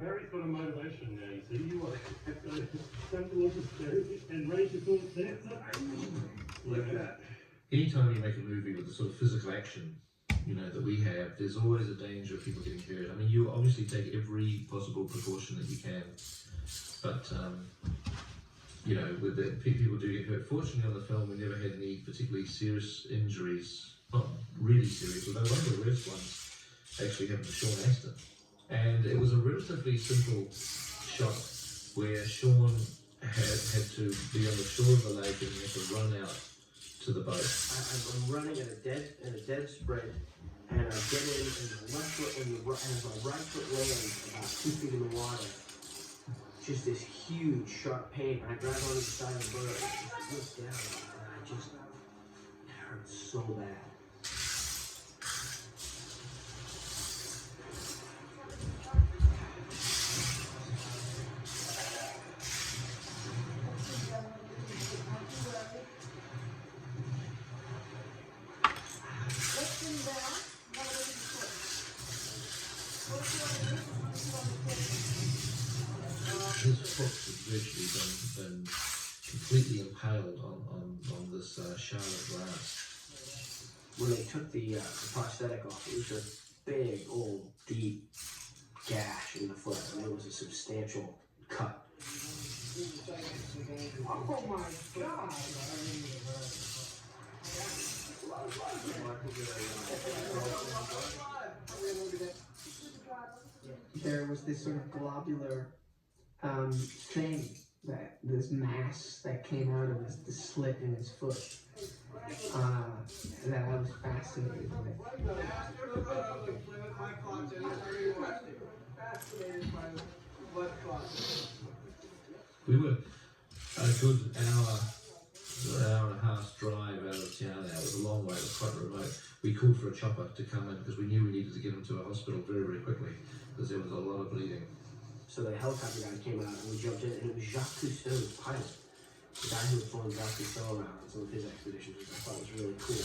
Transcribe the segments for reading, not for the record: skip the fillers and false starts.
Very sort of motivation now, you see. You want to come towards the stairs and raise your thoughts there. Like that. Anytime you make a movie with the sort of physical action, that we have, there's always a danger of people getting hurt. I mean, you obviously take every possible precaution that you can, but with people do get hurt. Fortunately, on the film, we never had any particularly serious injuries. Not really serious, although one of the worst ones actually happened to Sean Astin. And it was a relatively simple shot where Sean had to be on the shore of the lake and he had to run out to the boat. I'm running at a dead spread, and I get in, and the left foot and as my right foot lands about 2 feet in the water, just this huge sharp pain, and I grab onto the side of the boat, and it just slips down, and it hurts so bad. His foot had virtually been completely impaled on this Charlotte glass. When they took the prosthetic off, it was a big, old, deep gash in the foot, and it was a substantial cut. Oh my God! There was this sort of globular thing, this mass that came out of the slit in his foot, that I was fascinated with. We were a good hour and a half drive out of town. It was a long way, it was quite remote. We called for a chopper to come in because we knew we needed to get him to a hospital very, very quickly because there was a lot of bleeding. So the helicopter guy came out and we jumped in, and it was Jacques Cousteau, the pilot, the guy who had flown Jacques Cousteau around on some of his expeditions, which I thought was really cool.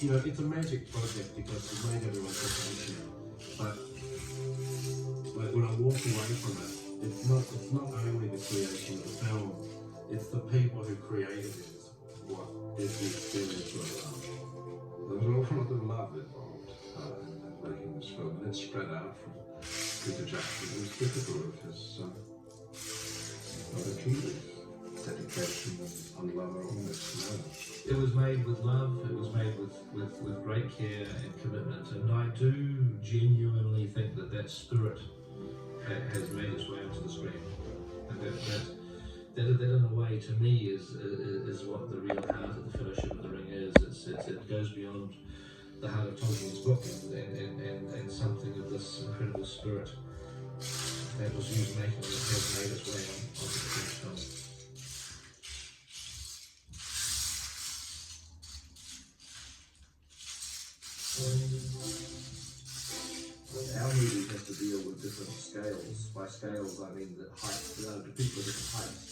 It's a magic project because it made everyone so passionate. But when I walk away from it, it's not only the creation of the film, it's the people who created it what is the experience of love. There was an awful lot of love involved in making this film, and it spread out from Peter Jackson. It was typical of his dedication and love of this man. It was made with love, it was made with great care and commitment, and I do genuinely think that spirit has made its way onto the screen. And that in a way, to me, is what the real heart of the Fellowship of the Ring is. It goes beyond the heart of Tolkien's book and something of this incredible spirit that was used making it has made its way onto the French film. Our movie has to deal with different scales. By scales, I mean the height, the people of different heights.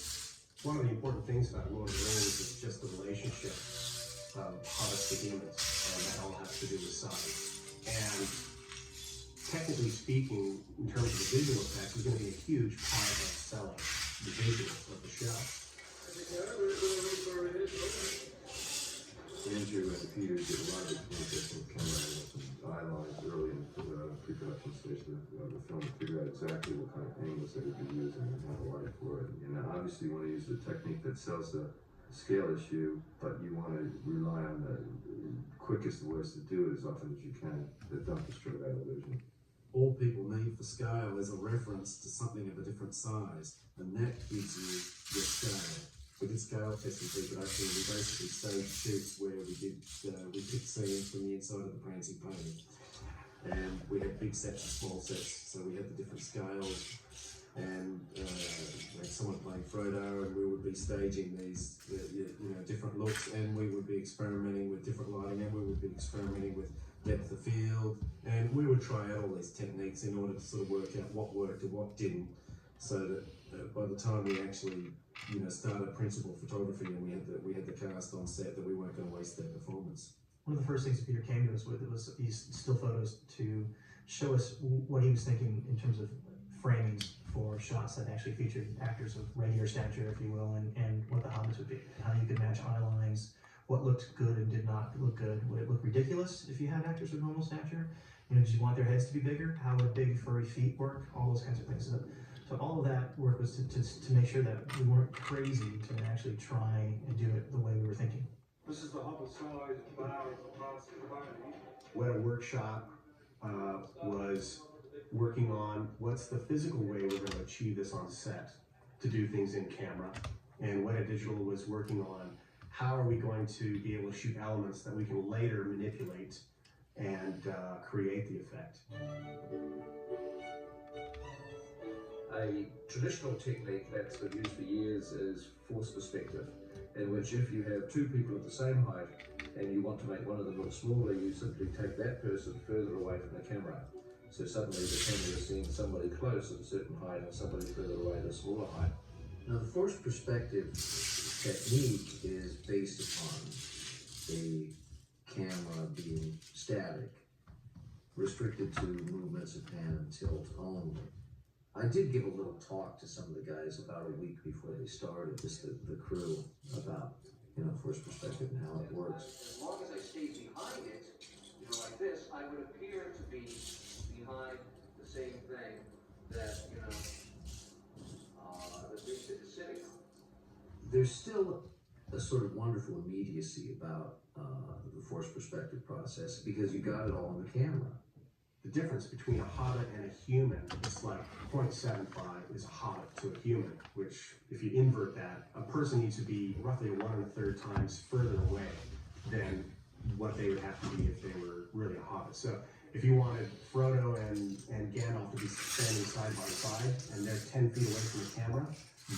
One of the important things about Lord of the Rings is just the relationship of hobbits to humans, and that all has to do with size. And technically speaking, in terms of the visual effects, is going to be a huge part of selling the visuals of the show. Andrew and Peter did a lot of communication with camera angles and eye lines early in the pre-production stage of the film to figure out exactly what kind of angles they would be using and how to light for it. And obviously you want to use the technique that sells the scale issue, but you want to rely on the quickest ways to do it as often as you can that don't destroy that illusion. All people need for scale is a reference to something of a different size, and that gives you your scale. We did scale testing pre-production, and we basically staged shoots where we picked scenes from the inside of the Prancing Pony. And we had big sets and small sets, so we had the different scales. And like someone playing Frodo, and we would be staging these different looks, and we would be experimenting with different lighting, and we would be experimenting with depth of field, and we would try out all these techniques in order to sort of work out what worked and what didn't, so that by the time we actually started principal photography and we had the cast on set, that we weren't going to waste their performance. one of the first things that Peter came to us with was these still photos to show us what he was thinking in terms of framings for shots that actually featured actors of regular stature, if you will, and what the hobbits would be, how you could match eye lines, what looked good and did not look good. Would it look ridiculous if you had actors of normal stature? You know, did you want their heads to be bigger? How would big furry feet work? All those kinds of things. So all of that work was to make sure that we weren't crazy to actually try and do it the way we were thinking. This is the Hubble-sized body. What a workshop was working on what's the physical way we're going to achieve this on set to do things in camera, and what a digital was working on how are we going to be able to shoot elements that we can later manipulate and create the effect. A traditional technique that's been used for years is force perspective, in which if you have two people of the same height and you want to make one of them look smaller, you simply take that person further away from the camera. So suddenly the camera is seeing somebody close at a certain height and somebody further away at a smaller height. Now the force perspective technique is based upon the camera being static, restricted to movements of pan and tilt only. I did give a little talk to some of the guys about a week before they started, just the crew, about, you know, force perspective and how it works. As long as I stayed behind it, you know, like this, I would appear to be behind the same thing that, you know, the big is sitting on. There's still a sort of wonderful immediacy about the force perspective process because you got it all on the camera. The difference between a hobbit and a human is like 0.75 is a hobbit to a human, which if you invert that, a person needs to be roughly 1 1/3 times further away than what they would have to be if they were really a hobbit. So if you wanted Frodo and Gandalf to be standing side by side and they're 10 feet away from the camera,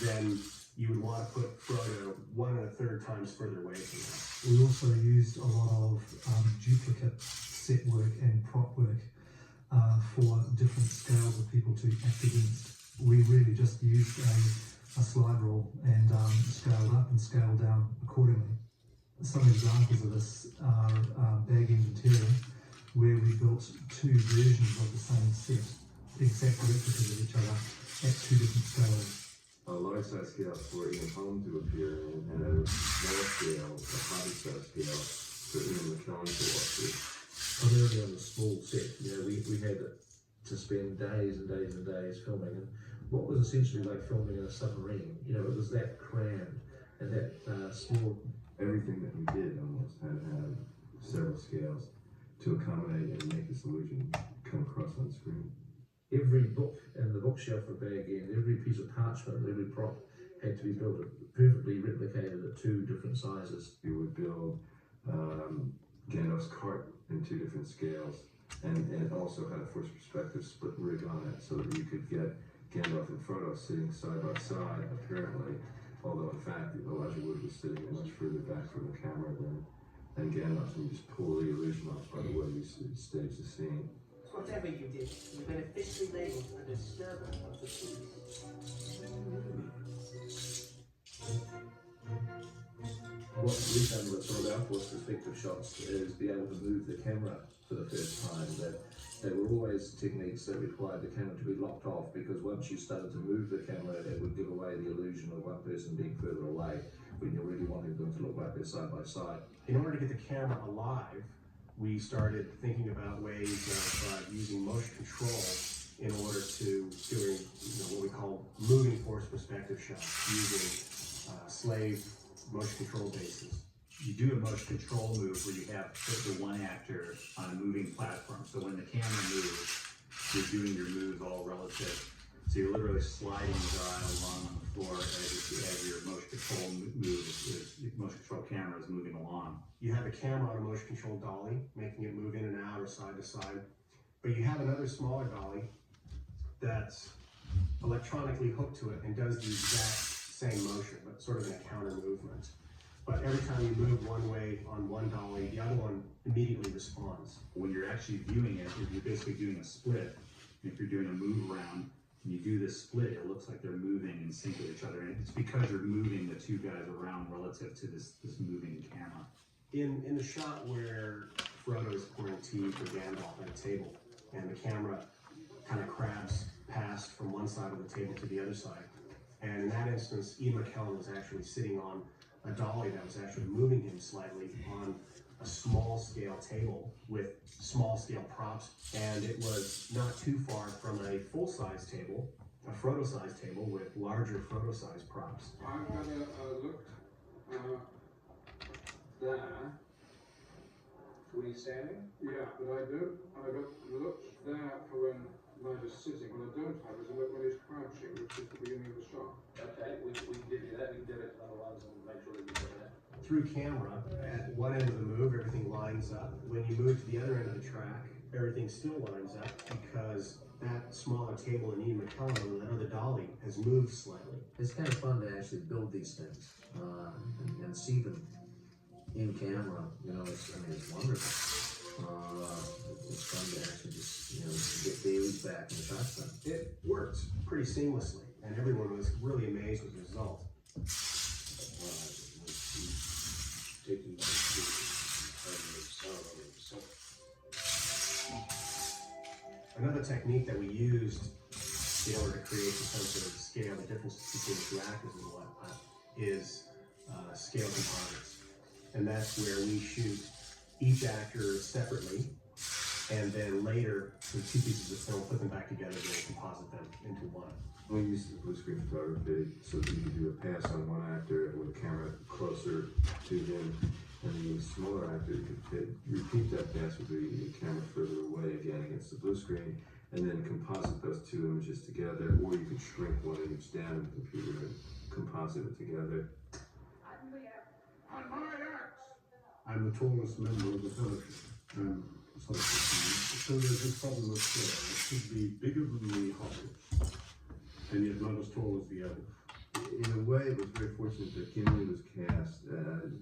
then you would want to put Frodo 1 1/3 times further away from them. We also used a lot of duplicate set work and prop work for different scales of people to act against. We really just used a slide rule and scaled up and scaled down accordingly. Some examples of this are Bag End Interior, where we built 2 versions of the same set, exactly replicas of each other at 2 different scales. A large size scale for Ian Holm to appear in, and a small scale, a hobby size scale for Ian McKellen to walk through. Primarily on the small set, you know, we had to spend days and days and days filming, and what was essentially like filming in a submarine. You know, it was that crammed and that small. Everything that we did almost had to have several scales to accommodate and make this illusion come across on screen. Every book and the bookshelf of Bag End, every piece of parchment, every prop had to be built perfectly replicated at 2 different sizes. You would build Gandalf's cart in 2 different scales, and it also had a force perspective split rig on it so that you could get Gandalf and Frodo sitting side by side, apparently, although in fact Elijah Wood was sitting much further back from the camera than Gandalf, and you just pull the illusion off by the way you stage the scene. Whatever you did, you beneficially labeled a disturbance of the peace. What we've done with some of our force perspective shots is be able to move the camera for the first time. That there were always techniques that required the camera to be locked off, because once you started to move the camera, it would give away the illusion of one person being further away when you're really wanting them to look like they're side by side. In order to get the camera alive, we started thinking about ways of using motion control in order to doing what we call moving force perspective shots using slave motion control bases. You do a motion control move where you have the one actor on a moving platform. So when the camera moves, you're doing your moves all relative. So you're literally sliding the dial along on the floor as your motion control camera is moving along. You have the camera on a motion control dolly, making it move in and out or side to side. But you have another smaller dolly that's electronically hooked to it and does the exact same motion, but sort of in a counter movement. But every time you move one way on one dolly, the other one immediately responds. When you're actually viewing it, you're basically doing a split. If you're doing a move around, and you do this split, it looks like they're moving in sync with each other. And it's because you're moving the 2 guys around relative to this moving camera. In the shot where Frodo is pouring tea for Gandalf at a table, and the camera kind of crabs past from one side of the table to the other side, and in that instance, Ian McKellen was actually sitting on a dolly that was actually moving him slightly on a small scale table with small scale props, and it was not too far from a full size table, a Frodo size table with larger Frodo size props. I've never looked there. Were you standing? Yeah, but I don't. I got looked there for when Nigel's sitting. What I don't have is a look when he's crouching, which is the beginning of the shot. Okay, we can give you that. We can do it otherwise and make sure that you get that. Through camera, at one end of the move, everything lines up. When you move to the other end of the track, everything still lines up because that smaller table in Ian McKellen on that other dolly has moved slightly. It's kind of fun to actually build these things and see them in camera. You know, it's wonderful. It's fun to actually just get dailies back in the shotgun. It worked pretty seamlessly, and everyone was really amazed with the result. Another technique that we used in order to create the sense of scale, the difference between the two actors and whatnot, is scale composites. And that's where we shoot each actor separately, and then later, with two pieces of film, put them back together and composite them into one. We used blue screen photography so that you could do a pass on one actor with a camera closer to him, and the smaller actor, you could repeat that pass with the camera further away again against the blue screen, and then composite those two images together, or you could shrink one image down in the computer and composite it together. On my axe! I'm the tallest member of the fellowship, so there's this problem of scale. It should be bigger than the hobbits, and yet not as tall as the elf. In a way, it was very fortunate that Gimli was cast.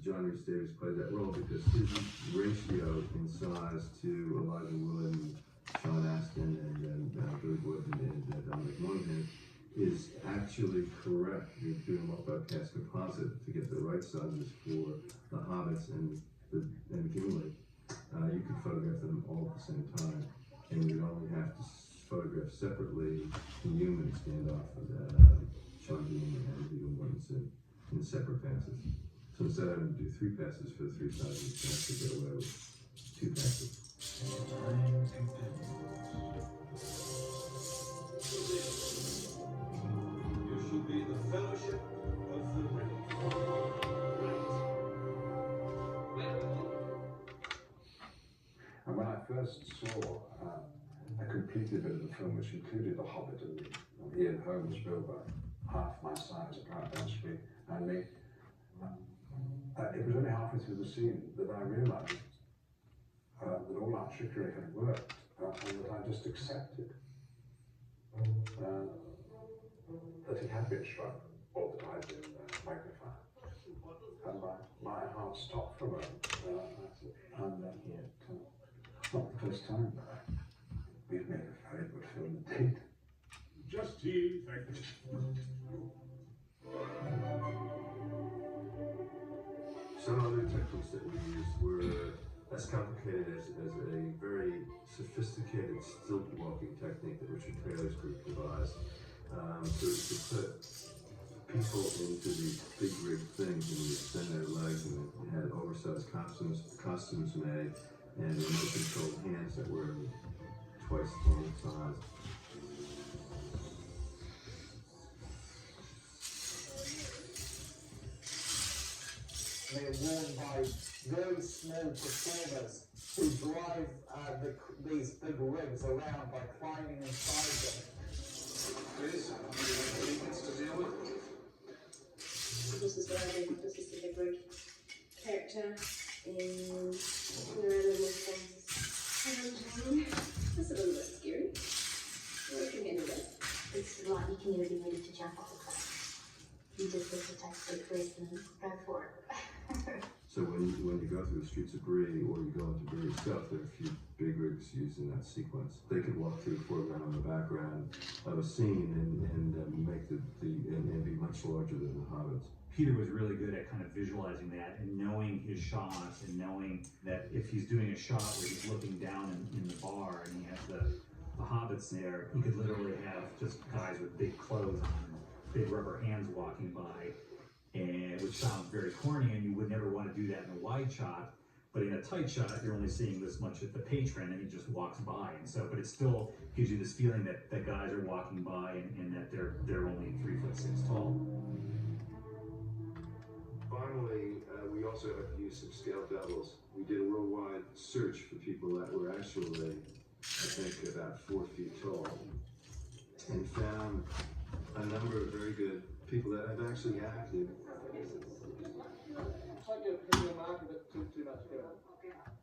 John Rhys Davies played that role because his ratio in size to Elijah Wood, Sean Astin, and Billy Wood, and Dominic Monaghan is actually correct. You're doing multi-cast composite to get the right sizes for the hobbits and Gimli. You could photograph them all at the same time, and you'd only have to photograph separately the human standoff of Sean Bean and Viggo Mortensen in separate passes. So instead of having to do 3 passes for the 3 sizes, you can actually get away with 2 passes. You shall be the Fellowship of the Ring. And when I first saw a completed bit of the film, which included The Hobbit and Ian Holmes, Bilbo, half my size, apparently on screen, and me, it was only halfway through the scene that I realised that all our trickery had worked, and that I just accepted that it had been struck, or that I'd been magnified. And my heart stopped for a moment, and not the first time, but we've made a very good film indeed. Just tea, thank you. Some other techniques that we used were as complicated as a very sophisticated stilt walking technique that Richard Taylor's group devised. So to put people into these big rig things and you extend their legs, and it had oversized costumes made, and remote controlled hands that were twice the normal size. They're worn by very small performers who drive these big rigs around by climbing inside them. Please, anything to deal with? This is what I did. This is the big rig character in the other responses. That's a little bit scary. What can you do that? It's like you can either be ready to jump off the cliff. You just have to take the risk and go for it. So when you go through the streets of Bree or you go into Bree itself, there are a few big rigs used in that sequence. They could walk through the foreground and the background of a scene and make and be much larger than the Hobbits. Peter was really good at kind of visualizing that and knowing his shots and knowing that if he's doing a shot where he's looking down in the bar and he has the hobbits there, he could literally have just guys with big clothes on and big rubber hands walking by, and which sounds very corny, and you would never want to do that in a wide shot. But in a tight shot, you're only seeing this much of the patron, and he just walks by, and so. But it still gives you this feeling that guys are walking by and that they're only 3'6" tall. Finally, we also have to use some scale doubles. We did a worldwide search for people that were actually, I think, about 4 feet tall, and found a number of very good people that have actually acted. Take a mark of it too much better.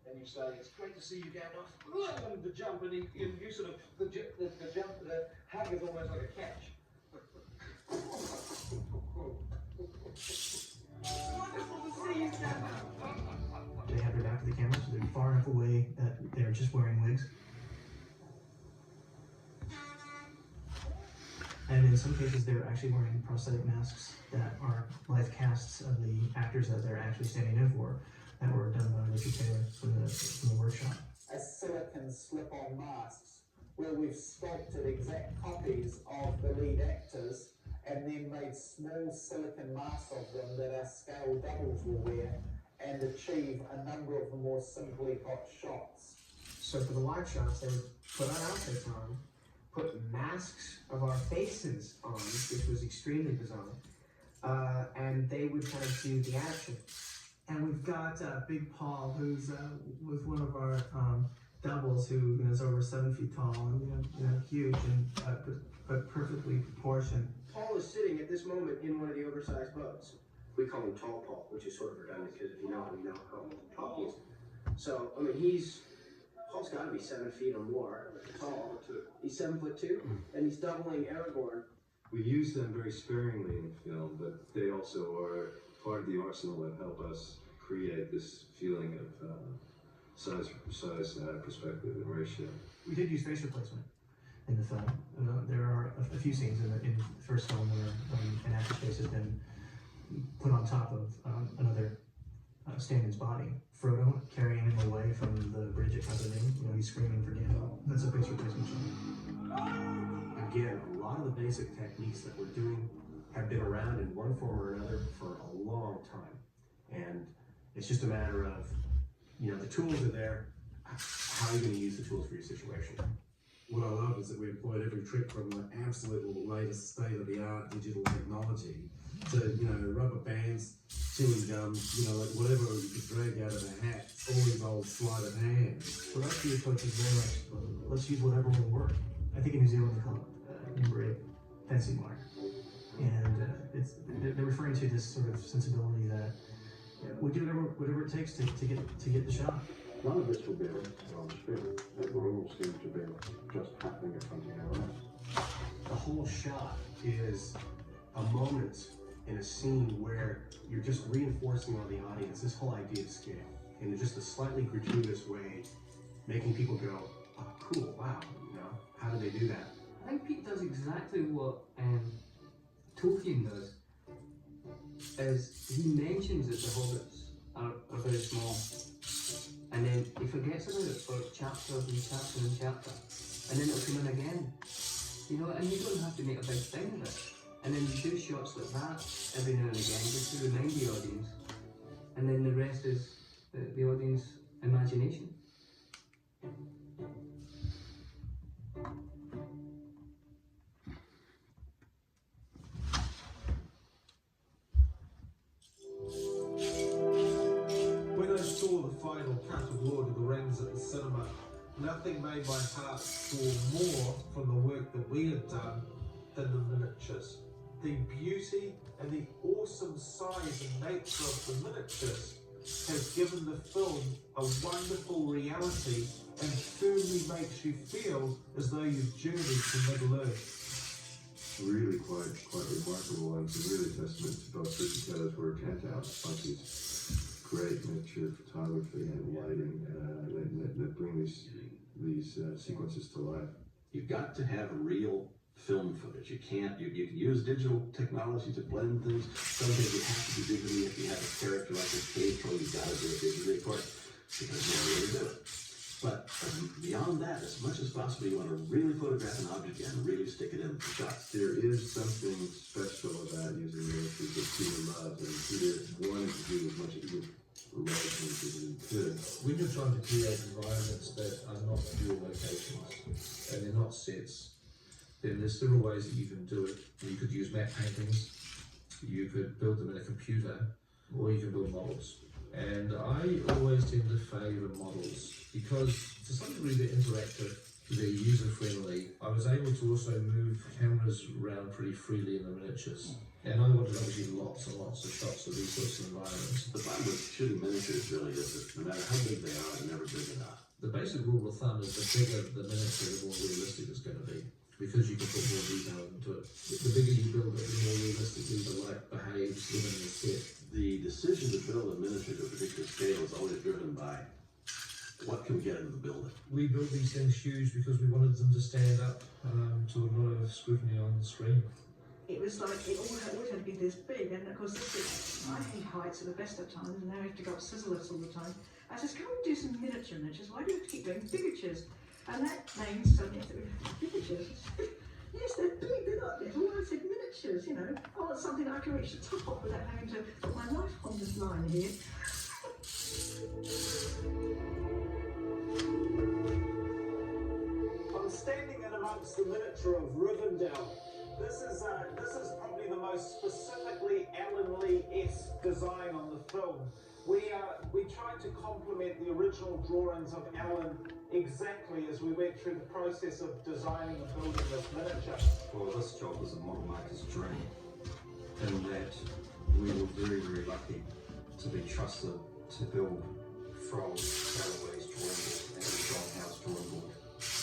And you say, it's great to see you, Gandalf. And the jump, and you sort of, the jump, the hug is almost like a catch. Wonderful to see you, Sam. They have their back to the camera, so they're far enough away that they're just wearing wigs. And in some cases, they're actually wearing prosthetic masks that are live casts of the actors that they're actually standing in for, that were done by Richard Taylor from the workshop. As silicone slip-on masks, where we've sculpted exact copies of the lead actors and then made small silicone masks of them that our scale doubles will wear and achieve a number of the more simply got shots. So for the wide shots, they would put our outfits on, put masks of our faces on, which was extremely bizarre, and they would kind of do the action. And we've got Big Paul, who's was one of our doubles, who is over 7 feet tall and huge and but perfectly proportioned. Paul is sitting at this moment in one of the oversized boats. We call him Tall Paul, which is sort of redundant because if you know him, you know how tall he is. So, I mean, Paul's got to be 7 feet or more tall. He's 7'2", and he's doubling Aragorn. We use them very sparingly in the film, but they also are part of the arsenal that help us create this feeling of size, perspective, and ratio. We did use face replacement in the film. There are a few scenes in the first film where an actor's face has been put on top of another stand-in's body. Frodo carrying him away from the bridge at Khazad-dûm, he's screaming for Gandalf. That's a face replacement shot. Again, a lot of the basic techniques that we're doing have been around in one form or another for a long time. And it's just a matter of, the tools are there. How are you going to use the tools for your situation? What I love is that we employed every trick from the absolute latest state-of-the-art digital technology to, rubber bands, chewing gum, like whatever you could drag out of a hat, all involves sleight of hand. So that's the approach is very much, let's use whatever will work. I think in New Zealand they call it number 8 fencing mark. And they're referring to this sort of sensibility that we do whatever it takes to get the shot. None of this will be on screen. It will all seem to be just happening in front of your eyes. The whole shot is a moment in a scene where you're just reinforcing on the audience this whole idea of scale in just a slightly gratuitous way, making people go, oh, cool, wow, how do they do that? I think Pete does exactly what Tolkien does, is he mentions that the hobbits are very small, and then he forgets about it for chapter and chapter and chapter, and then it'll come in again, and you don't have to make a big thing of it, and then you do shots like that every now and again just to remind the audience, and then the rest is the audience imagination. When I saw the final cut of Lord of the Rings at the cinema, nothing made my heart fall more from the work that we had done than the miniatures. The beauty and the awesome size and nature of the miniatures has given the film a wonderful reality and firmly makes you feel as though you've journeyed to Middle-earth. Really quite remarkable, and it's a really testament to both Richard Taylor's work and to Alex Bunky's great miniature photography and lighting that bring these sequences to life. You've got to have real film footage. You can't, you can use digital technology to blend things. Some things you have to do digitally. If you have a character like a cave troll, you've got to do it digitally, of course, because you don't really do it. But beyond that, as much as possible, you want to really photograph an object and really stick it in the shot. There is something special about using miniatures that Peter loves, and Peter wanted to do as much as he he could. When you're trying to create environments that are not dual locations and they're not sets, then there's several ways that you can do it. You could use map paintings, you could build them in a computer, or you can build models. And I always tend to favour models because to some degree they're interactive, they're user-friendly. I was able to also move cameras around pretty freely in the miniatures. And I wanted obviously lots and lots of shots of these sorts of environments. The problem with shooting miniatures really is that no matter how big they are, they're never big enough. The basic rule of thumb is the bigger the miniature, the more realistic it's going to be, because you can put more detail into it. The bigger you build it, the more realistically the light behaves within the set. The decision to build a miniature to a particular scale is always driven by what can we get into the building. We built these things huge because we wanted them to stand up to a lot of scrutiny on the screen. It was like it always had to be this big, and of course I hate heights at the best of times, and now I have to go up scissor-lifts all the time. I says, can we do some miniatures? Why do you have to keep doing miniatures? And that means suddenly miniatures. Yes, they're big, they're not little. I said miniatures, you know. I want something I can reach the top without having to put my life on this line here. I'm standing in amongst the miniature of Rivendell. This is probably the most specifically Alan Lee-esque design on the film. We tried to complement the original drawings of Alan exactly as we went through the process of designing and building this miniature. Well, this job was a model maker's dream, in that we were very, very lucky to be trusted to build from Galloway's drawing board and John Howe's drawing board.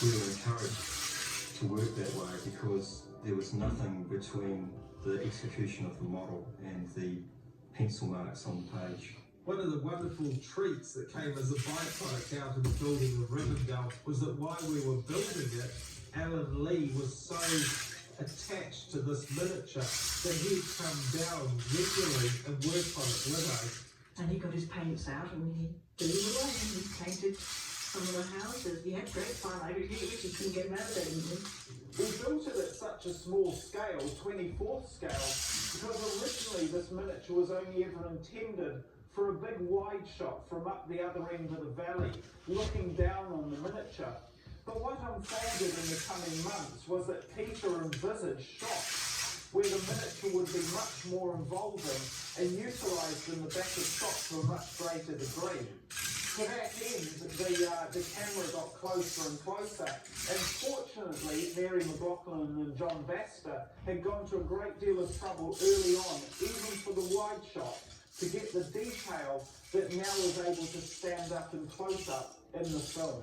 We were encouraged to work that way because there was nothing between the execution of the model and the pencil marks on the page. One of the wonderful treats that came as a byproduct out of the building of Rivendell was that while we were building it, Alan Lee was so attached to this miniature that he'd come down regularly and work on it with us. And he got his paints out and he blew away and he painted some of the houses. He had great fun. I wish he couldn't get mad at him. We built it at such a small scale, 24th scale, because originally this miniature was only ever intended for a big wide shot from up the other end of the valley, looking down on the miniature. But what unfolded in the coming months was that Peter envisaged shots where the miniature would be much more involving and utilised in the back of shot to a much greater degree. To that end, the camera got closer and closer, and fortunately, Mary McLaughlin and John Baster had gone to a great deal of trouble early on, even for the wide shot, to get the detail that now was able to stand up and close up in the film.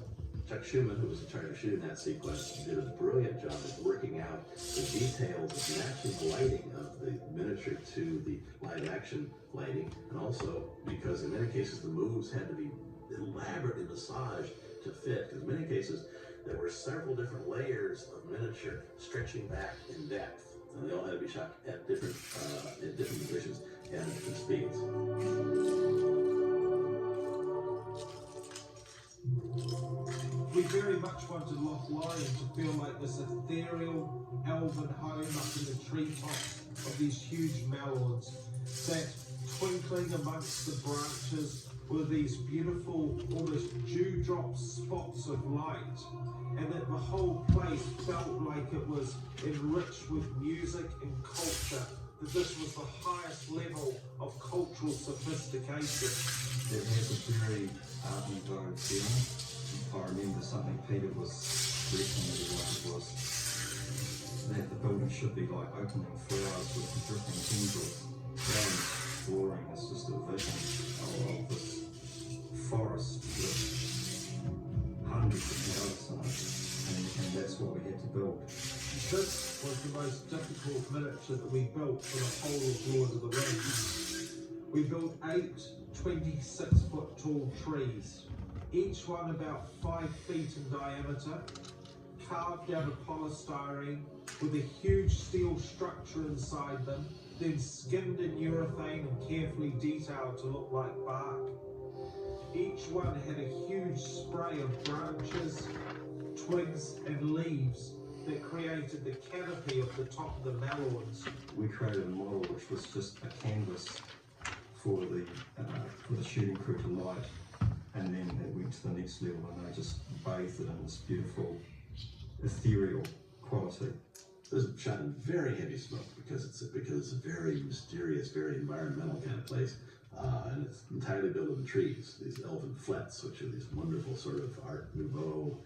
Chuck Schumann, who was in charge of shooting that sequence, did a brilliant job of working out the details of matching lighting of the miniature to the live action lighting, and also because in many cases the moves had to be elaborately massaged to fit, because in many cases there were several different layers of miniature stretching back in depth, and they all had to be shot at different positions and at different speeds. We very much wanted Loch Lomond to feel like this ethereal elven home up in the treetops of these huge mallards, that twinkling amongst the branches were these beautiful, almost dewdrop spots of light, and that the whole place felt like it was enriched with music and culture, that this was the highest level of cultural sophistication. It has a very Art Nouveau feeling. I remember something Peter was recommended like it was that the building should be like opening flowers with dripping tendrils. Down flooring is just a vision of this forest with hundreds of flowers in it, and that's what we had to build. This was the most difficult miniature that we built for the whole of Lord of the Rings. We built 8 26-foot tall trees, each one about 5 feet in diameter, carved out of polystyrene with a huge steel structure inside them, then skinned in urethane and carefully detailed to look like bark. Each one had a huge spray of branches, twigs and leaves that created the canopy of the top of the mallards. We created a model which was just a canvas for the shooting crew to light, and then it went to the next level and they just bathed it in this beautiful ethereal quality. It was shot in very heavy smoke because it's a very mysterious, very environmental kind of place, and it's entirely built in trees. These elven flats, which are these wonderful sort of Art Nouveau